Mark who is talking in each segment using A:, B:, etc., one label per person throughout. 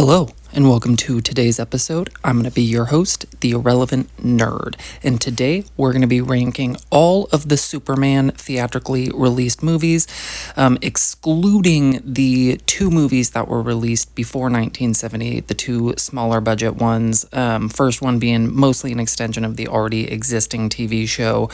A: Hello, and welcome to today's episode. I'm going to be your host, the Irrelevant Nerd, and today we're going to be ranking all of the Superman theatrically released movies, excluding the two movies that were released before 1978, the two smaller budget ones, first one being mostly an extension of the already existing TV show,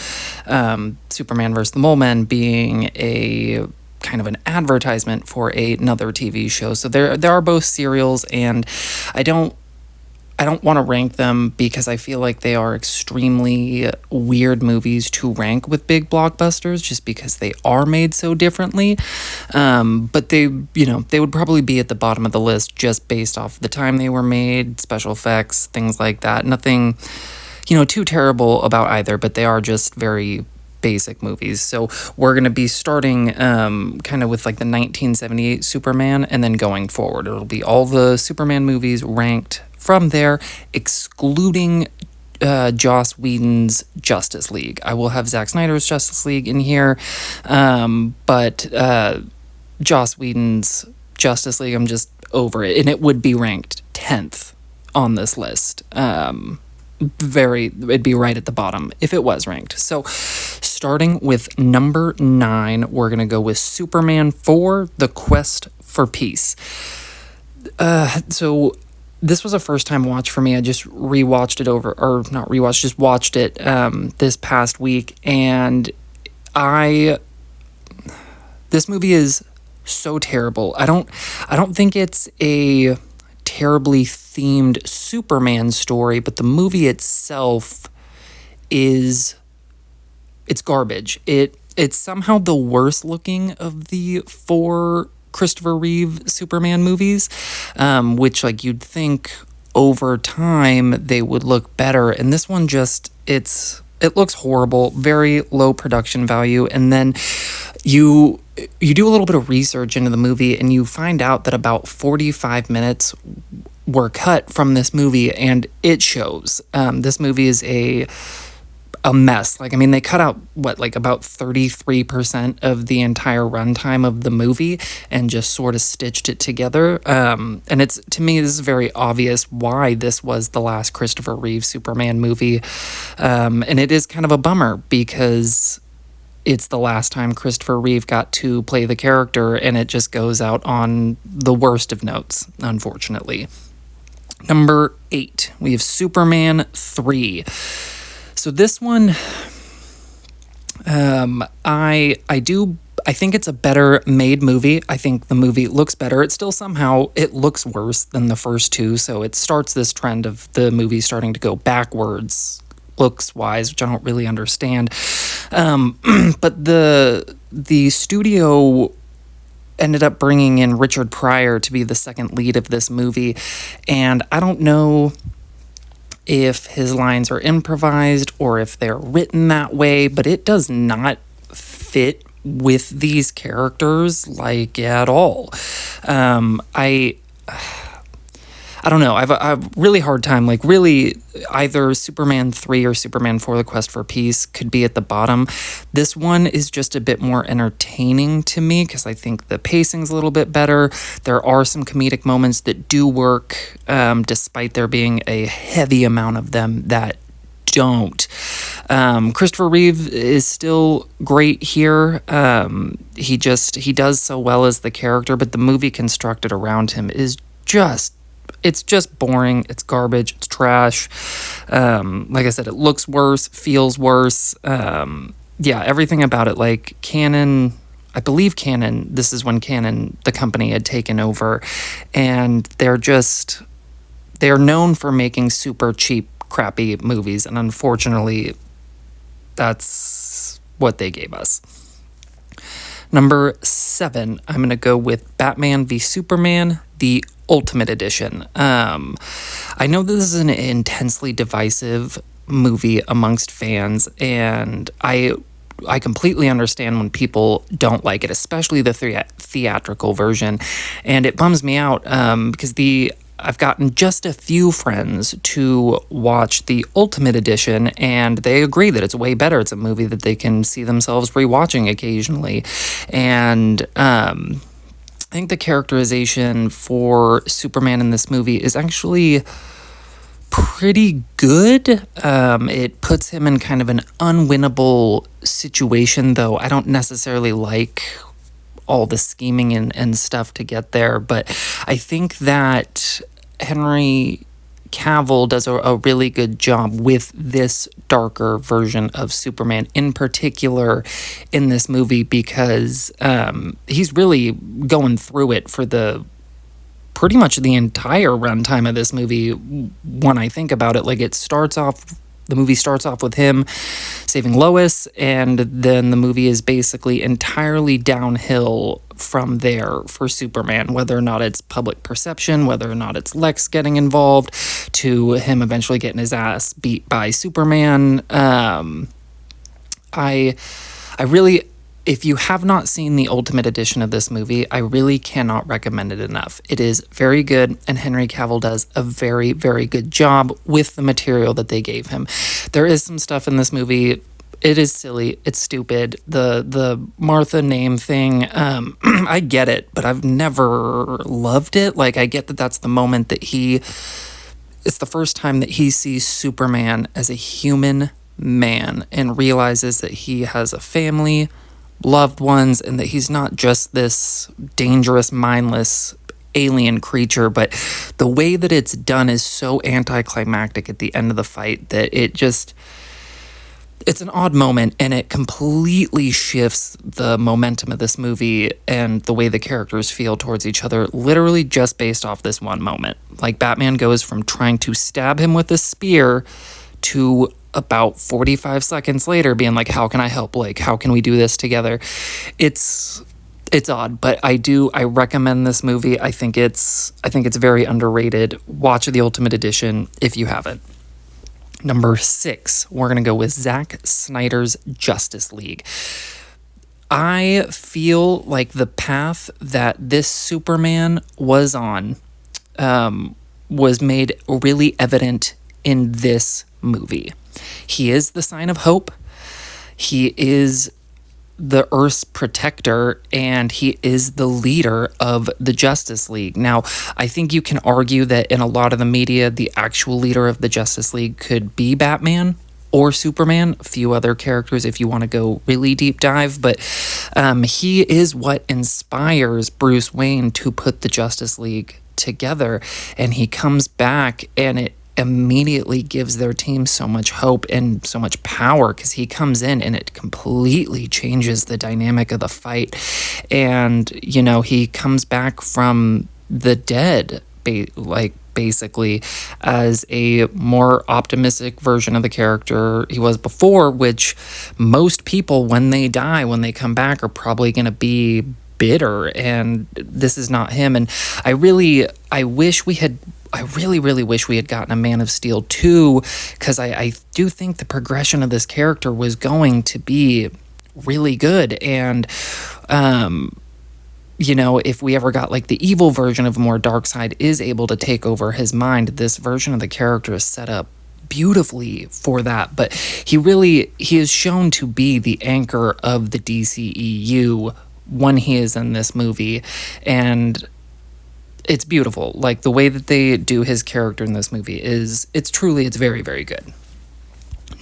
A: Superman vs. the Mole Men being a kind of an advertisement for another TV show. So there are both serials, and I don't want to rank them because I feel like they are extremely weird movies to rank with big blockbusters just because they are made so differently. But they would probably be at the bottom of the list just based off the time they were made, special effects, things like that. Nothing, too terrible about either, but they are just very basic movies. So we're going to be starting kind of with like the 1978 Superman and then going forward. It'll be all the Superman movies ranked from there, excluding Joss Whedon's Justice League. I will have Zack Snyder's Justice League in here, but Joss Whedon's Justice League, I'm just over it. And it would be ranked 10th on this list. It'd be right at the bottom if it was ranked. So starting with number 9, we're going to go with Superman 4, The Quest for Peace. So this was a first time watch for me. I just watched it this past week, and this movie is so terrible. I don't think it's a terribly themed Superman story, but the movie itself it's garbage. It's somehow the worst looking of the 4 Christopher Reeve Superman movies, which like you'd think over time they would look better, and this one just it looks horrible, very low production value. And then you do a little bit of research into the movie and you find out that about 45 minutes were cut from this movie, and it shows. This movie is a mess. Like, I mean, they cut out about 33% of the entire runtime of the movie and just sort of stitched it together. And to me, this is very obvious why this was the last Christopher Reeve Superman movie. And it is kind of a bummer because it's the last time Christopher Reeve got to play the character, and it just goes out on the worst of notes, unfortunately. Number 8, we have Superman 3. So this one, I think it's a better made movie. I think the movie looks better. It looks worse than the first two. So it starts this trend of the movie starting to go backwards looks wise, which I don't really understand. But the studio ended up bringing in Richard Pryor to be the second lead of this movie. And I don't know if his lines are improvised or if they're written that way, but it does not fit with these characters at all. I don't know. I have a really hard time. Really, either Superman 3 or Superman 4, The Quest for Peace could be at the bottom. This one is just a bit more entertaining to me because I think the pacing's a little bit better. There are some comedic moments that do work, despite there being a heavy amount of them that don't. Christopher Reeve is still great here. He does so well as the character, but the movie constructed around him is just boring. It's garbage. It's trash. Like I said, it looks worse, feels worse. Everything about it, I believe Canon, this is when Canon, the company, had taken over, and they're known for making super cheap, crappy movies, and unfortunately, that's what they gave us. Number 7, I'm going to go with Batman v Superman, the Ultimate Edition. I know this is an intensely divisive movie amongst fans, and I completely understand when people don't like it, especially the theatrical version, and it bums me out because I've gotten just a few friends to watch the Ultimate Edition, and they agree that it's way better. It's a movie that they can see themselves rewatching occasionally, and I think the characterization for Superman in this movie is actually pretty good. It puts him in kind of an unwinnable situation, though I don't necessarily like all the scheming and stuff to get there. But I think that Henry Cavill does a really good job with this darker version of Superman, in particular in this movie, because he's really going through it for the pretty much the entire runtime of this movie. When I think about it, like the movie starts off with him saving Lois, and then the movie is basically entirely downhill from there for Superman, whether or not it's public perception, whether or not it's Lex getting involved, to him eventually getting his ass beat by Superman. I really, if you have not seen the Ultimate Edition of this movie, I really cannot recommend it enough. It is very good, and Henry Cavill does a very, very good job with the material that they gave him. There is some stuff in this movie. It is silly. It's stupid. The Martha name thing, I get it, but I've never loved it. Like, I get that that's the moment that it's the first time that he sees Superman as a human man and realizes that he has a family, loved ones, and that he's not just this dangerous, mindless alien creature. But the way that it's done is so anticlimactic at the end of the fight that it's an odd moment, and it completely shifts the momentum of this movie and the way the characters feel towards each other, literally just based off this one moment. Like, Batman goes from trying to stab him with a spear to about 45 seconds later being like, how can I help? Like, how can we do this together? It's odd, but I recommend this movie. I think it's very underrated. Watch the Ultimate Edition if you haven't. Number 6, we're going to go with Zack Snyder's Justice League. I feel like the path that this Superman was on was made really evident in this movie. He is the sign of hope. He is the Earth's protector, and he is the leader of the Justice League. Now, I think you can argue that in a lot of the media, the actual leader of the Justice League could be Batman or Superman, a few other characters if you want to go really deep dive, but he is what inspires Bruce Wayne to put the Justice League together, and he comes back, and it immediately gives their team so much hope and so much power, because he comes in and it completely changes the dynamic of the fight. And, you know, he comes back from the dead, basically as a more optimistic version of the character he was before, which most people, when they die, when they come back, are probably going to be bitter, and this is not him. And I really wish we had gotten a Man of Steel 2, because I do think the progression of this character was going to be really good. And, you know, if we ever got like the evil version of more Darkseid is able to take over his mind, this version of the character is set up beautifully for that. But he is shown to be the anchor of the DCEU when he is in this movie, and it's beautiful. Like, the way that they do his character in this movie it's very, very good.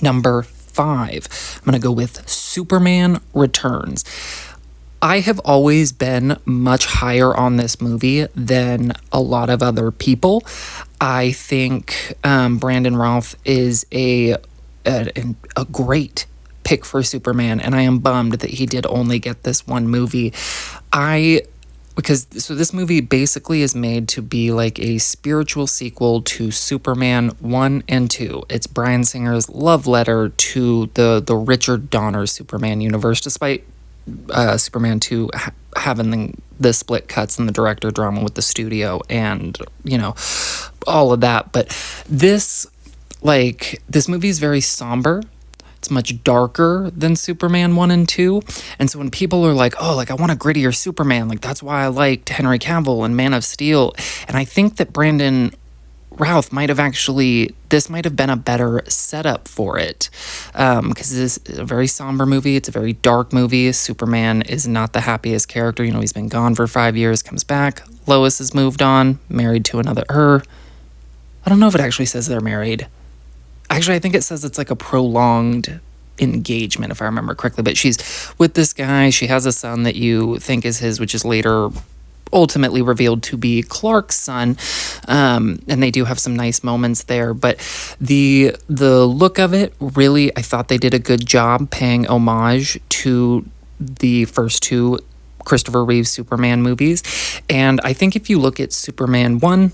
A: Number 5, I'm going to go with Superman Returns. I have always been much higher on this movie than a lot of other people. I think Brandon Routh is a great pick for Superman, and I am bummed that he did only get this one movie. So this movie basically is made to be like a spiritual sequel to Superman 1 and 2. It's Bryan Singer's love letter to the Richard Donner Superman universe, despite Superman 2 having the split cuts and the director drama with the studio and, you know, all of that. But this movie is very somber. It's much darker than Superman 1 and 2. And so when people are like, oh, like, I want a grittier Superman, like, that's why I liked Henry Cavill and Man of Steel. And I think that Brandon Routh this might have been a better setup for it. Because this is a very somber movie. It's a very dark movie. Superman is not the happiest character. He's been gone for 5 years, comes back. Lois has moved on, married to her. I don't know if it actually says they're married. Actually, I think it says it's like a prolonged engagement, if I remember correctly. But she's with this guy. She has a son that you think is his, which is later ultimately revealed to be Clark's son, and they do have some nice moments there. But the look of it, really, I thought they did a good job paying homage to the first two Christopher Reeve Superman movies. And I think if you look at Superman 1,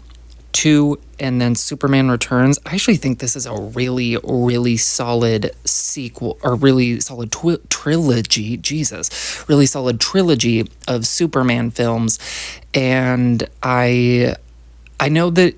A: 2, and then Superman Returns, I actually think this is a really, really solid sequel, or really solid trilogy, really solid trilogy of Superman films. And I know that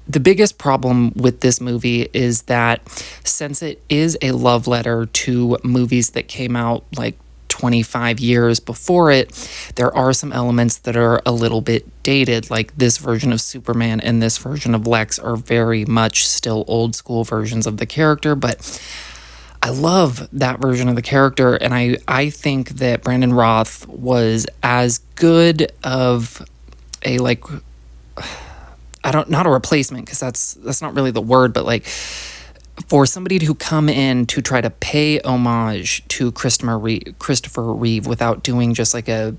A: the biggest problem with this movie is that since it is a love letter to movies that came out like 25 years before it, there are some elements that are a little bit dated. Like this version of Superman and this version of Lex are very much still old school versions of the character, but I love that version of the character, and I think that Brandon Routh was as good of a, like, not a replacement, because that's not really the word, but like for somebody to come in to try to pay homage to Christopher Reeve without doing just like a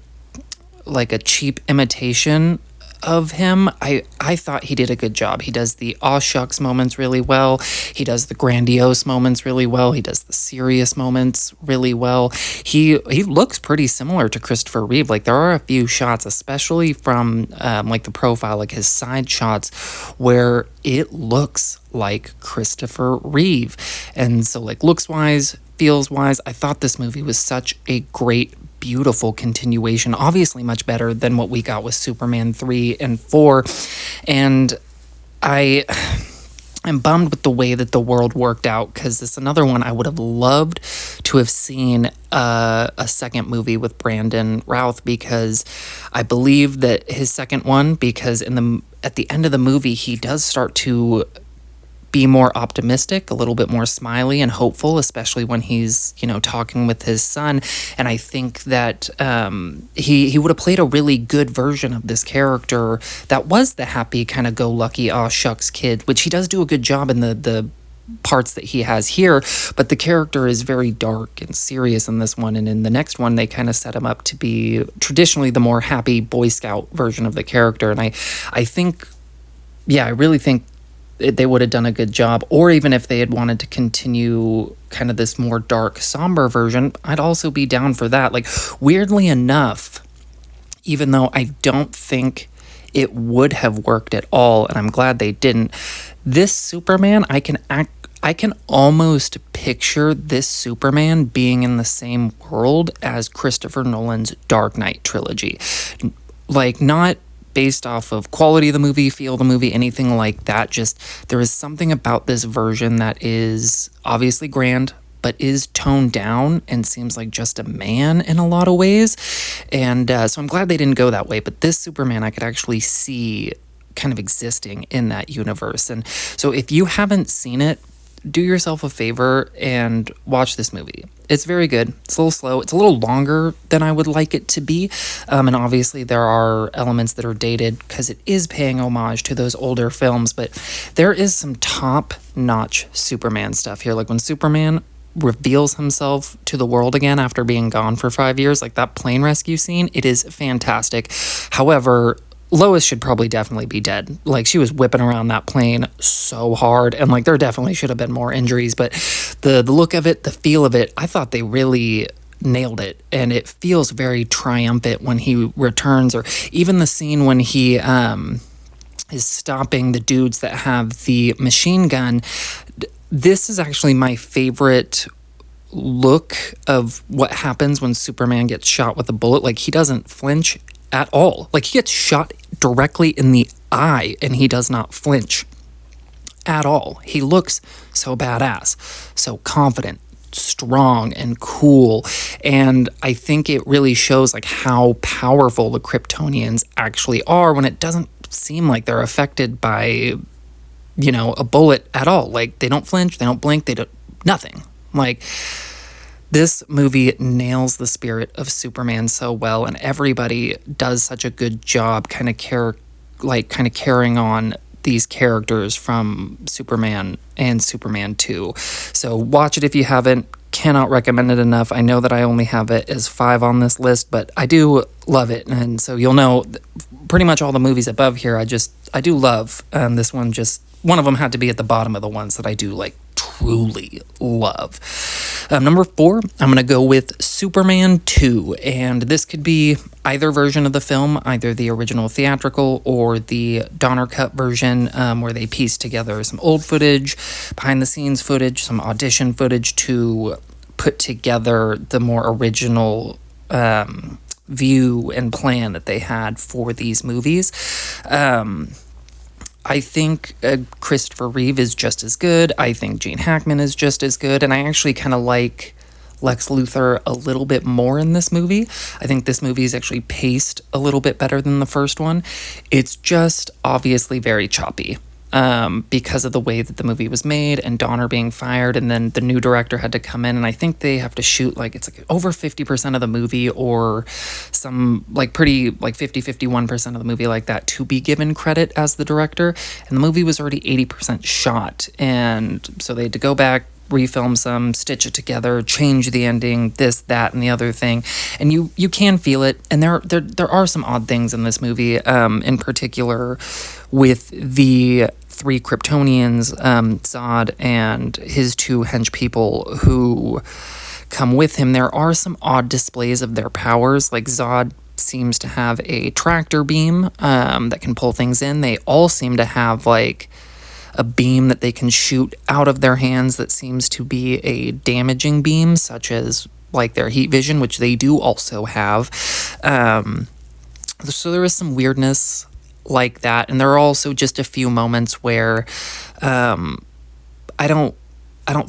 A: cheap imitation of him, I thought he did a good job. He does the aw shucks moments really well. He does the grandiose moments really well. He does the serious moments really well. He looks pretty similar to Christopher Reeve. Like there are a few shots, especially from like the profile, like his side shots, where it looks like Christopher Reeve. And so like looks wise, feels wise, I thought this movie was such a great, beautiful continuation, obviously much better than what we got with Superman 3 and 4. And I'm bummed with the way that the world worked out, because it's another one I would have loved to have seen a second movie with Brandon Routh, because I believe that his second one, because at the end of the movie he does start to be more optimistic, a little bit more smiley and hopeful, especially when he's, talking with his son. And I think that he would have played a really good version of this character that was the happy, kind of go-lucky, aw shucks kid, which he does do a good job in the parts that he has here, but the character is very dark and serious in this one, and in the next one they kind of set him up to be traditionally the more happy Boy Scout version of the character. And I think, I really think they would have done a good job. Or even if they had wanted to continue kind of this more dark, somber version, I'd also be down for that. Like, weirdly enough, even though I don't think it would have worked at all, and I'm glad they didn't, this Superman, I can almost picture this Superman being in the same world as Christopher Nolan's Dark Knight trilogy. Like, not based off of quality of the movie, feel of the movie, anything like that. Just there is something about this version that is obviously grand, but is toned down and seems like just a man in a lot of ways. And so I'm glad they didn't go that way. But this Superman, I could actually see kind of existing in that universe. And so if you haven't seen it, do yourself a favor and watch this movie. It's very good. It's a little slow. It's a little longer than I would like it to be. And obviously there are elements that are dated because it is paying homage to those older films, but there is some top-notch Superman stuff here. Like when Superman reveals himself to the world again after being gone for 5 years, like that plane rescue scene, it is fantastic. However, Lois should probably definitely be dead. Like, she was whipping around that plane so hard, and like there definitely should have been more injuries, but the look of it, the feel of it, I thought they really nailed it, and it feels very triumphant when he returns, or even the scene when he is stopping the dudes that have the machine gun. This is actually my favorite look of what happens when Superman gets shot with a bullet. Like, he doesn't flinch at all. Like, he gets shot directly in the eye and he does not flinch at all. He looks so badass, so confident, strong, and cool. And I think it really shows like how powerful the Kryptonians actually are when it doesn't seem like they're affected by a bullet at all. Like, they don't flinch, they don't blink, they don't, nothing. Like, this movie nails the spirit of Superman so well, and everybody does such a good job kind of carrying on these characters from Superman and Superman 2. So watch it if you haven't. Cannot recommend it enough. I know that I only have it as 5 on this list, but I do love it. And so you'll know pretty much all the movies above here I do love. This one of them had to be at the bottom of the ones that I do truly love. Number 4, I'm going to go with Superman 2, and this could be either version of the film, either the original theatrical or the Donner cut version, where they piece together some old footage, behind-the-scenes footage, some audition footage to put together the more original view and plan that they had for these movies. I think Christopher Reeve is just as good. I think Gene Hackman is just as good. And I actually kind of like Lex Luthor a little bit more in this movie. I think this movie is actually paced a little bit better than the first one. It's just obviously very choppy. Because of the way that the movie was made and Donner being fired, and then the new director had to come in, and I think they have to shoot over 50% of the movie, or some pretty 50-51% of the movie like that, to be given credit as the director. And the movie was already 80% shot, and so they had to go back, refilm some, stitch it together, change the ending, this, that, and the other thing, and you can feel it. And there are some odd things in this movie, in particular with the 3 Kryptonians, Zod and his 2 hench people who come with him. There are some odd displays of their powers. Like, Zod seems to have a tractor beam that can pull things in. They all seem to have a beam that they can shoot out of their hands that seems to be a damaging beam, such as their heat vision, which they do also have. So there is some weirdness like that, and there are also just a few moments where I don't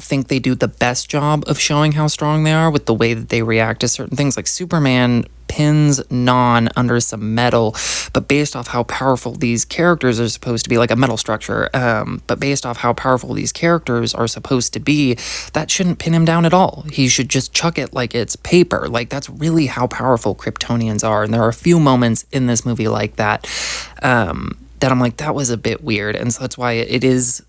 A: think they do the best job of showing how strong they are with the way that they react to certain things. Like, Superman pins Non under some metal, but based off how powerful these characters are supposed to be, like a metal structure, but based off how powerful these characters are supposed to be, that shouldn't pin him down at all. He should just chuck it like it's paper. That's really how powerful Kryptonians are, and there are a few moments in this movie like that, that I'm like, that was a bit weird. And so that's why it is,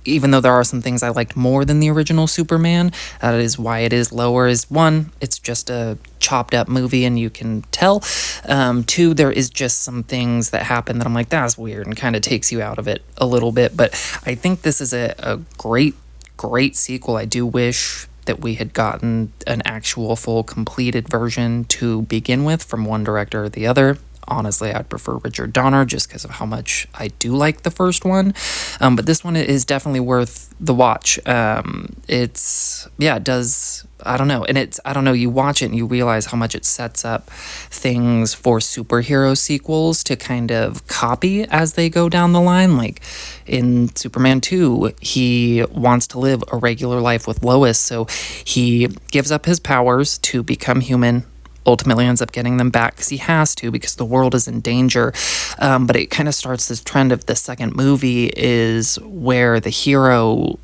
A: even though there are some things I liked more than the original Superman, that is why it is lower. Is 1, it's just a chopped up movie and you can tell. 2, there is just some things that happen that I'm like, that's weird, and kind of takes you out of it a little bit. But I think this is a great sequel. I do wish that we had gotten an actual full completed version to begin with from one director or the other. Honestly, I'd prefer Richard Donner just because of how much I do like the first one. But this one is definitely worth the watch. It does, I don't know, you watch it and you realize how much it sets up things for superhero sequels to kind of copy as they go down the line. Like in Superman 2, he wants to live a regular life with Lois, so he gives up his powers to become human, ultimately ends up getting them back because he has to, because the world is in danger. But it kind of starts this trend of the second movie is where the hero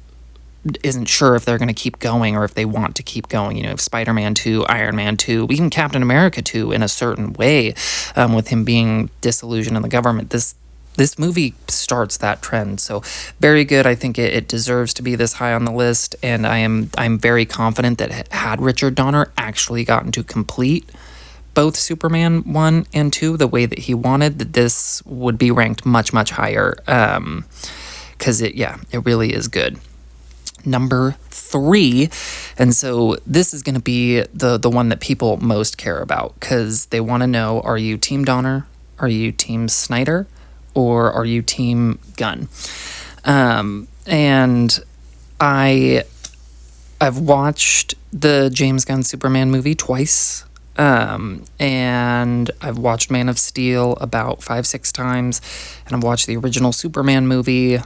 A: isn't sure if they're going to keep going or if they want to keep going. Spider-Man 2, Iron Man 2, even Captain America 2 in a certain way, with him being disillusioned in the government. This movie starts that trend, so very good. I think it deserves to be this high on the list, and I'm very confident that had Richard Donner actually gotten to complete both Superman 1 and 2 the way that he wanted, that this would be ranked much, much higher, because it really is good. Number 3, and so this is going to be the one that people most care about, because they want to know, are you Team Donner, are you Team Snyder, or are you Team Gunn? And I've watched the James Gunn Superman movie twice, and I've watched Man of Steel about 5-6 times, and I've watched the original Superman movie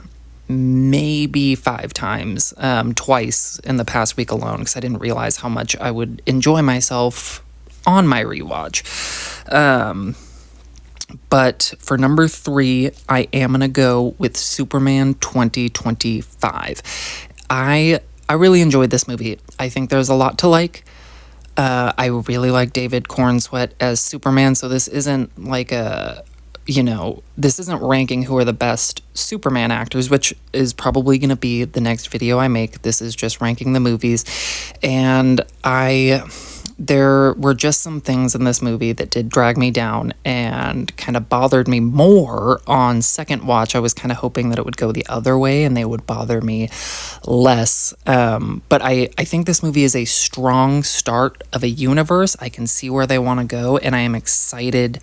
A: maybe 5 times, twice in the past week alone, because I didn't realize how much I would enjoy myself on my rewatch. But for number 3, I am going to go with Superman 2025. I really enjoyed this movie. I think there's a lot to like. I really like David Cornsweet as Superman, so this isn't like this isn't ranking who are the best Superman actors, which is probably going to be the next video I make. This is just ranking the movies. And there were just some things in this movie that did drag me down and kind of bothered me more on second watch. I was kind of hoping that it would go the other way and they would bother me less. But I think this movie is a strong start of a universe. I can see where they want to go, and I am excited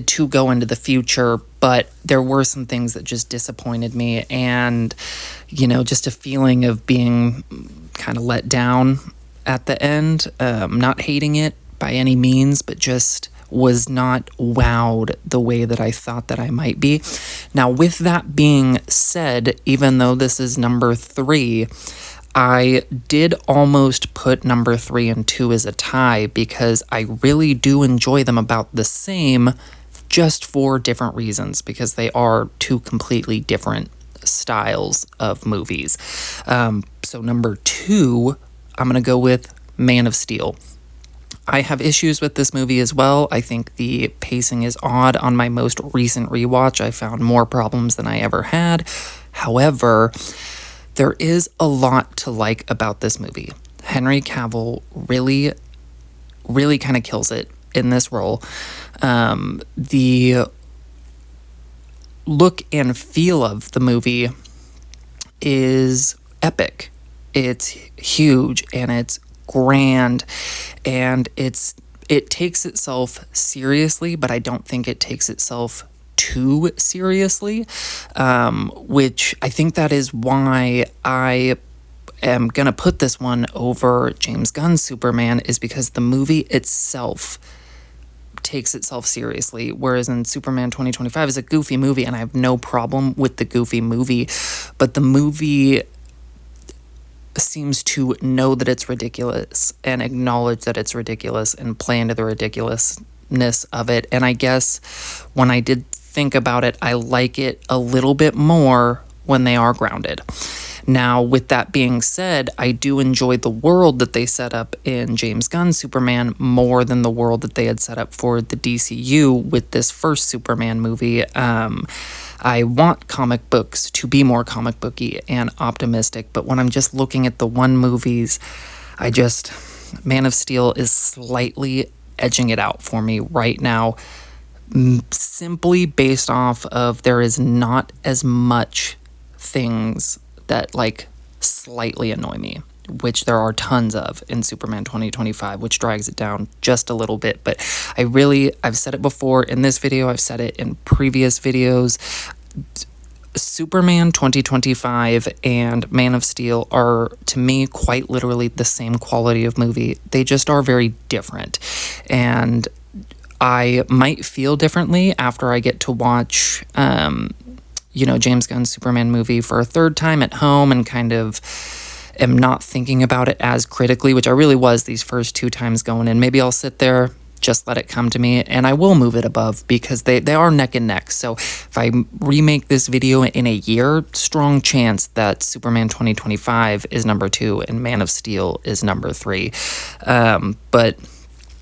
A: to go into the future, but there were some things that just disappointed me, and, just a feeling of being kind of let down at the end. Not hating it by any means, but just was not wowed the way that I thought that I might be. Now, with that being said, even though this is number 3, I did almost put number 3 and 2 as a tie because I really do enjoy them about the same, just for different reasons, because they are two completely different styles of movies. So number 2, I'm going to go with Man of Steel. I have issues with this movie as well. I think the pacing is odd. On my most recent rewatch, I found more problems than I ever had. However, there is a lot to like about this movie. Henry Cavill really, really kind of kills it in this role. The look and feel of the movie is epic. It's huge and it's grand, and it takes itself seriously, but I don't think it takes itself too seriously, which I think that is why I am going to put this one over James Gunn's Superman, is because the movie itself takes itself seriously, whereas in Superman 2025 is a goofy movie, and I have no problem with the goofy movie, but the movie seems to know that it's ridiculous and acknowledge that it's ridiculous and play into the ridiculousness of it. And I guess when I did think about it, I like it a little bit more when they are grounded. Now, with that being said, I do enjoy the world that they set up in James Gunn's Superman more than the world that they had set up for the DCU with this first Superman movie. I want comic books to be more comic booky and optimistic, but when I'm just looking at the one movies, Man of Steel is slightly edging it out for me right now, simply based off of there is not as much things that slightly annoy me, which there are tons of in Superman 2025, which drags it down just a little bit. But I've said it before in this video, I've said it in previous videos, Superman 2025 and Man of Steel are, to me, quite literally the same quality of movie. They just are very different. And I might feel differently after I get to watch James Gunn's Superman movie for a third time at home and kind of am not thinking about it as critically, which I really was these first 2 times going in. Maybe I'll sit there, just let it come to me, and I will move it above because they are neck and neck. So if I remake this video in a year, strong chance that Superman 2025 is number 2 and Man of Steel is number 3. But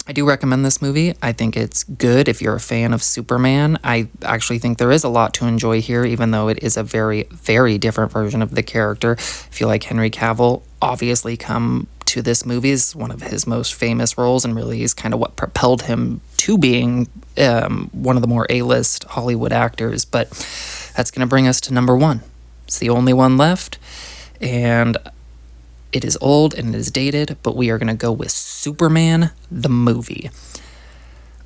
A: I do recommend this movie. I think it's good if you're a fan of Superman. I actually think there is a lot to enjoy here, even though it is a very, very different version of the character. If you like Henry Cavill, obviously come to this movie. Is one of his most famous roles and really is kind of what propelled him to being one of the more A-list Hollywood actors. But that's going to bring us to number 1. It's the only one left, and it is old and it is dated, but we are going to go with Superman, the movie.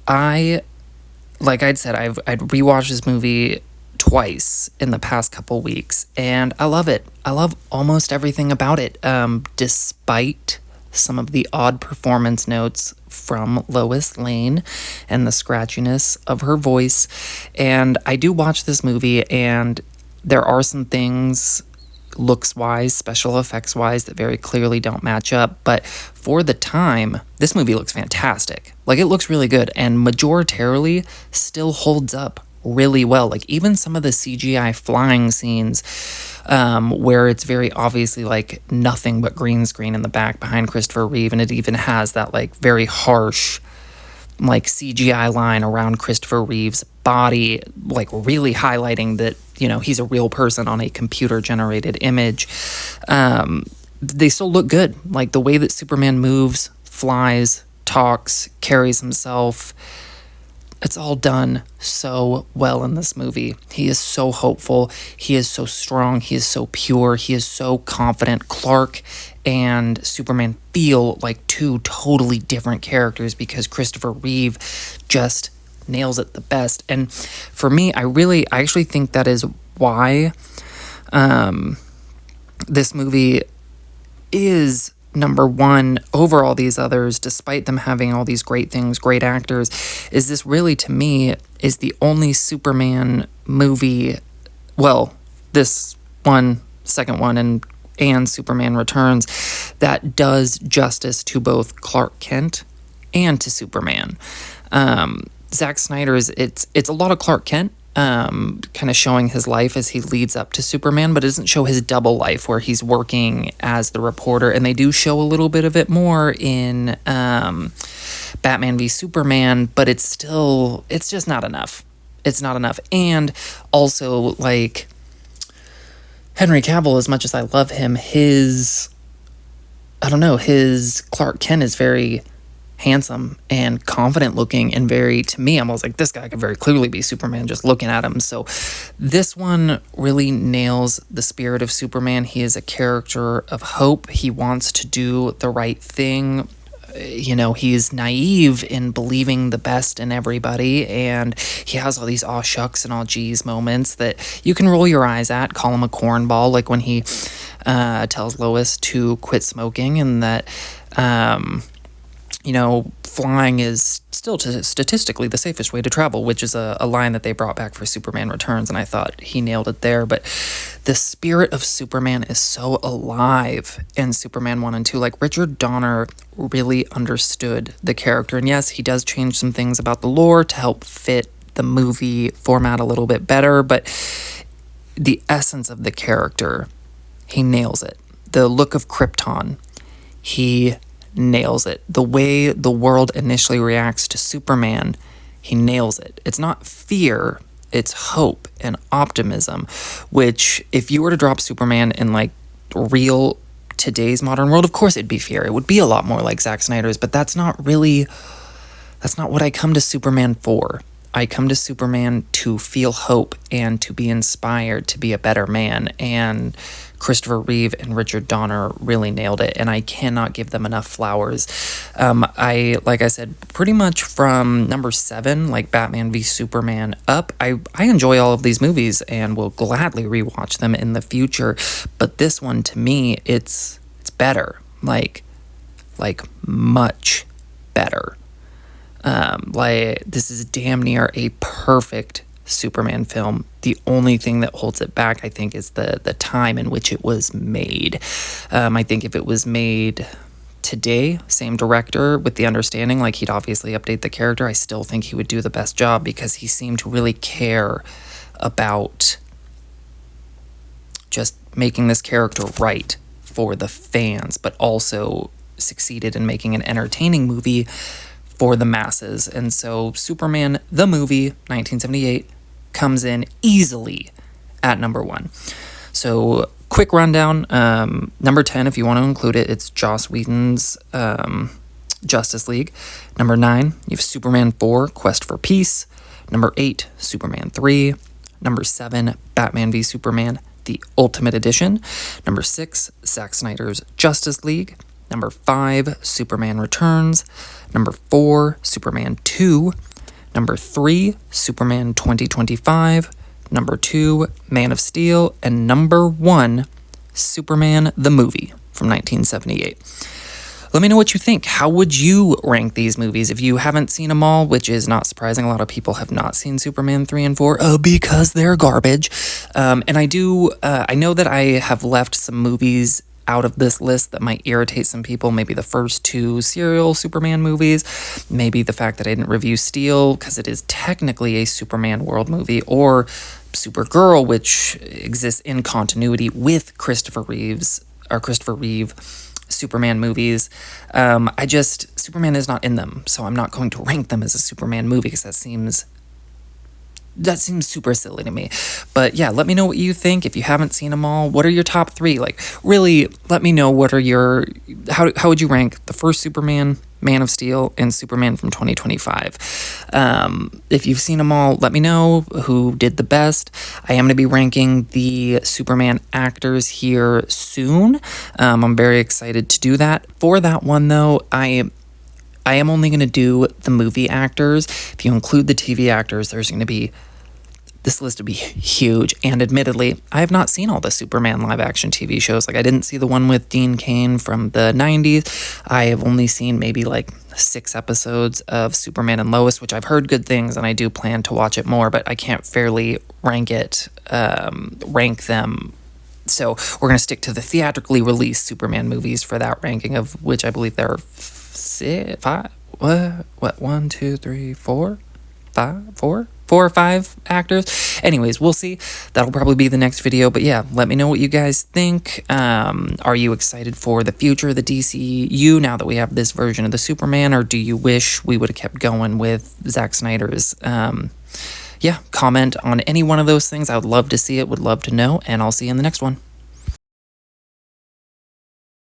A: Like I'd said, I'd rewatched this movie twice in the past couple weeks, and I love it. I love almost everything about it, despite some of the odd performance notes from Lois Lane and the scratchiness of her voice. And I do watch this movie, and there are some things looks wise, special effects wise, that very clearly don't match up. But for the time, this movie looks fantastic. Like, it looks really good, and majoritarily still holds up really well. Like, even some of the CGI flying scenes, where it's very obviously like nothing but green screen in the back behind Christopher Reeve, and it even has that like very harsh like CGI line around Christopher Reeve's body, like really highlighting that, you know, he's a real person on a computer generated image. They still look good. Like, the way that Superman moves, flies, talks, carries himself, it's all done so well in this movie. He is so hopeful. He is so strong. He is so pure. He is so confident. Clark and Superman feel like two totally different characters because Christopher Reeve just nails it the best. And for me, I actually think that is why this movie is number one over all these others, despite them having all these great things, great actors. Is this really, to me, is the only Superman movie, well, this one, second one, and Superman Returns, that does justice to both Clark Kent and to Superman. Zack Snyder's, it's a lot of Clark Kent, kind of showing his life as he leads up to Superman, but it doesn't show his double life where he's working as the reporter. And they do show a little bit of it more in Batman v Superman, but it's just not enough. It's not enough. And also, like, Henry Cavill, as much as I love him, his Clark Kent is very handsome and confident looking, and very, to me, I'm almost like, this guy could very clearly be Superman just looking at him. So this one really nails the spirit of Superman. He is a character of hope. He wants to do the right thing. You know, he's naive in believing the best in everybody, and he has all these aw shucks and aw geez moments that you can roll your eyes at, call him a cornball, like when he tells Lois to quit smoking, and that you know, flying is still statistically the safest way to travel, which is a line that they brought back for Superman Returns, and I thought he nailed it there. But the spirit of Superman is so alive in Superman 1 and 2. Like, Richard Donner really understood the character, and yes, he does change some things about the lore to help fit the movie format a little bit better, but the essence of the character, he nails it. The look of Krypton, he nails it. The way the world initially reacts to Superman, he nails it. It's not fear, it's hope and optimism, which, if you were to drop Superman in like real today's modern world, of course it'd be fear. It would be a lot more like Zack Snyder's, but that's not what I come to Superman for. I come to Superman to feel hope and to be inspired to be a better man, and Christopher Reeve and Richard Donner really nailed it, and I cannot give them enough flowers. Like I said, pretty much from number 7, like Batman v Superman up, I enjoy all of these movies and will gladly rewatch them in the future, but this one, to me, it's better, like much better. Like, this is damn near a perfect Superman film. The only thing that holds it back, I think, is the time in which it was made. I think if it was made today, same director, with the understanding, like, he'd obviously update the character, I still think he would do the best job, because he seemed to really care about just making this character right for the fans, but also succeeded in making an entertaining movie for the masses. And so Superman the movie, 1978, comes in easily at number 1. So, quick rundown. Number 10, if you want to include it, it's Joss Whedon's Justice League. Number 9, you have Superman 4, Quest for Peace. Number 8, Superman 3. Number 7, Batman v Superman, The Ultimate Edition. Number 6, Zack Snyder's Justice League. Number 5, Superman Returns. Number 4, Superman 2. Number 3, Superman 2025. Number 2, Man of Steel. And number 1, Superman the movie from 1978. Let me know what you think. How would you rank these movies if you haven't seen them all, which is not surprising. A lot of people have not seen Superman 3 and 4 because they're garbage. And I know that I have left some movies out of this list that might irritate some people. Maybe the first two serial Superman movies, maybe the fact that I didn't review Steel because it is technically a Superman world movie, or Supergirl, which exists in continuity with Christopher Reeve Superman movies. Superman is not in them, so I'm not going to rank them as a Superman movie because that seems super silly to me. But yeah, let me know what you think. If you haven't seen them all, what are your top three? Like, really, let me know what are your, how would you rank the first Superman, Man of Steel, and Superman from 2025? If you've seen them all, let me know who did the best. I am going to be ranking the Superman actors here soon. I'm very excited to do that. For that one, though, I am only going to do the movie actors. If you include the TV actors, this list would be huge. And admittedly, I have not seen all the Superman live action TV shows. Like, I didn't see the one with Dean Cain from the 90s. I have only seen maybe like 6 episodes of Superman and Lois, which I've heard good things, and I do plan to watch it more, but I can't fairly rank them. So we're going to stick to the theatrically released Superman movies for that ranking, of which I believe there are 4 or 5 actors. Anyways, we'll see. That'll probably be the next video. But yeah, let me know what you guys think. Are you excited for the future of the DCU now that we have this version of the Superman, or do you wish we would have kept going with Zack Snyder's? Yeah, comment on any one of those things. I would love to see it, would love to know, and I'll see you in the next one.